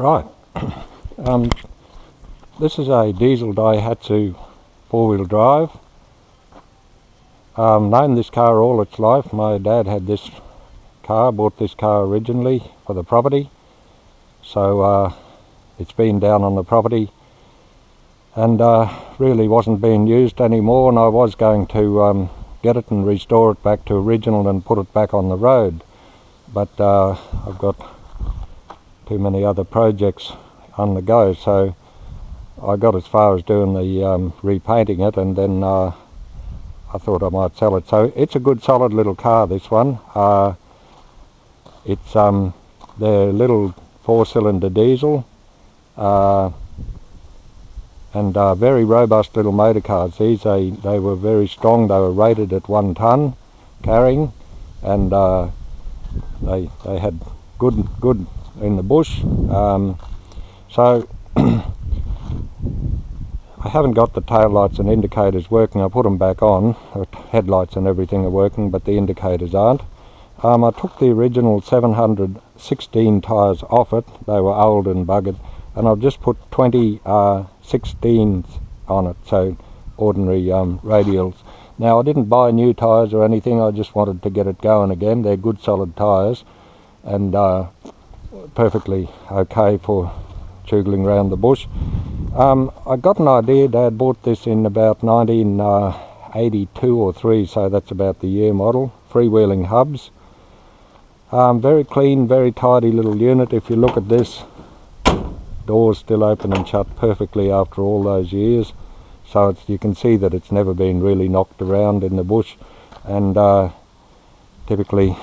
Right. This is a diesel Daihatsu four-wheel drive. Known this car all its life. My dad had this car, bought this car originally for the property. So it's been down on the property and really wasn't being used anymore, and I was going to get it and restore it back to original and put it back on the road. But I've got too many other projects on the go, so I got as far as doing the repainting it, and then I thought I might sell it. So it's a good solid little car, this one. It's the little four-cylinder diesel, and very robust little motor cars. These they were very strong. They were rated at 1 ton carrying, and they had good in the bush. So I haven't got the tail lights and indicators working. I put them back on. The headlights and everything are working, but the indicators aren't. I took the original 716 tyres off it. They were old and buggered, and I've just put 20 16s on it, so ordinary radials. Now, I didn't buy new tyres or anything. I just wanted to get it going again. They're good solid tyres and perfectly okay for choogling around the bush. I got an idea. Dad bought this in about 1982 or 3, so that's about the year model. Freewheeling hubs. Very clean, very tidy little unit. If you look at this, doors still open and shut perfectly after all those years. So you can see that it's never been really knocked around in the bush. And typically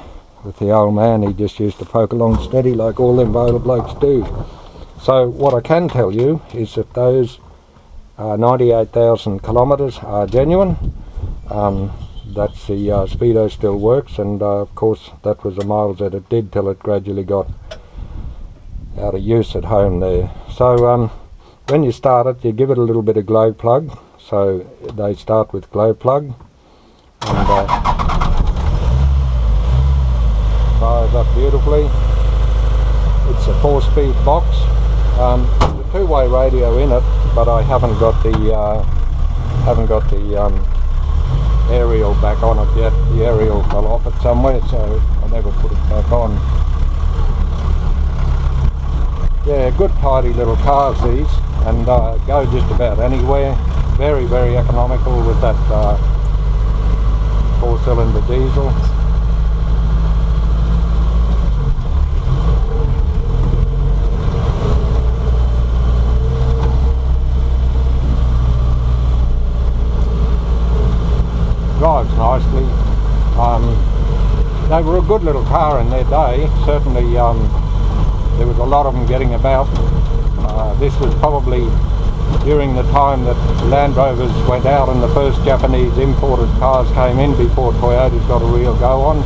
with the old man, he just used to poke along steady like all them old blokes do. So what I can tell you is that those 98,000 kilometres are genuine. That's the speedo still works, and of course that was the miles that it did till it gradually got out of use at home there. So when you start it, you give it a little bit of glow plug. So they start with glow plug, and fires up beautifully. It's a 4-speed box. There's a 2-way radio in it, but I haven't got the aerial back on it yet. The aerial fell off it somewhere, so I never put it back on. Yeah, good tidy little cars these, and go just about anywhere. Very, very economical with that 4-cylinder diesel. Drives nicely. They were a good little car in their day. Certainly there was a lot of them getting about. This was probably during the time that Land Rovers went out and the first Japanese imported cars came in before Toyota's got a real go on.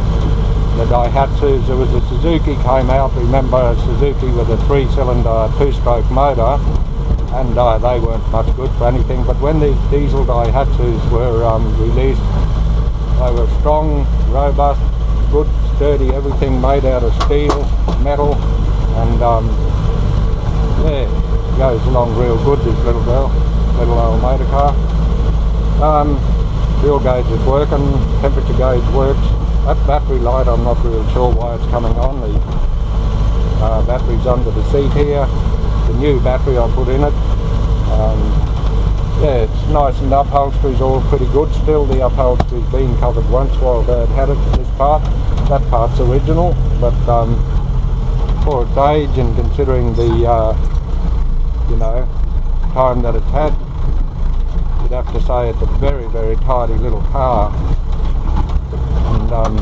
The Daihatsus, there was a Suzuki came out. Remember, a Suzuki with a 3-cylinder 2-stroke motor, and they weren't much good for anything. But when these diesel Daihatsus were released, they were strong, robust, good, sturdy, everything made out of steel, metal, and yeah, goes along real good, this little old motor car. Fuel gauge is working, temperature gauge works. That battery light, I'm not real sure why it's coming on. The battery's under the seat here. The new battery I put in it. Yeah, it's nice, and the upholstery's all pretty good still. The upholstery's been covered once while Dad had it. This part, that part's original, but for its age and considering the you know, time that it's had, you'd have to say it's a very, very tidy little car. And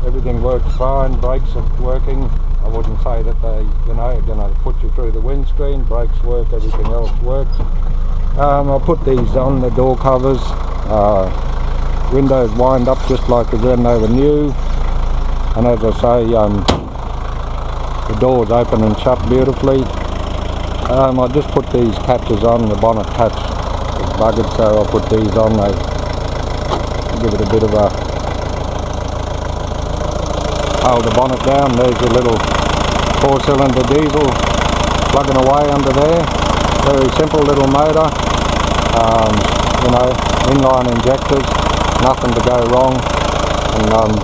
everything works fine. Brakes are working. I wouldn't say that they, you know, are going to put you through the windscreen. Brakes work, everything else works. I'll put these on, the door covers. Windows wind up just like as when they were new. And as I say, the doors open and shut beautifully. I just put these catches on. The bonnet catch is buggered, so I'll put these on. They give it a bit of a hold the bonnet down. There's your little 4-cylinder diesel plugging away under there. Very simple little motor. You know, inline injectors, nothing to go wrong, and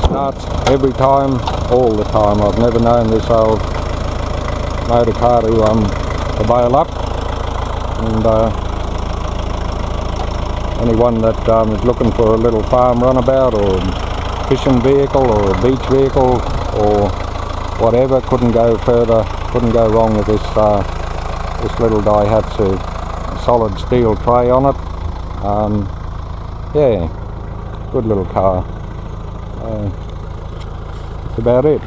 starts every time, all the time. I've never known this old motor car to bail up, and anyone that is looking for a little farm runabout or fishing vehicle or a beach vehicle or whatever, couldn't go further, couldn't go wrong with this this little Daihatsu solid steel tray on it. Yeah, good little car. That's about it.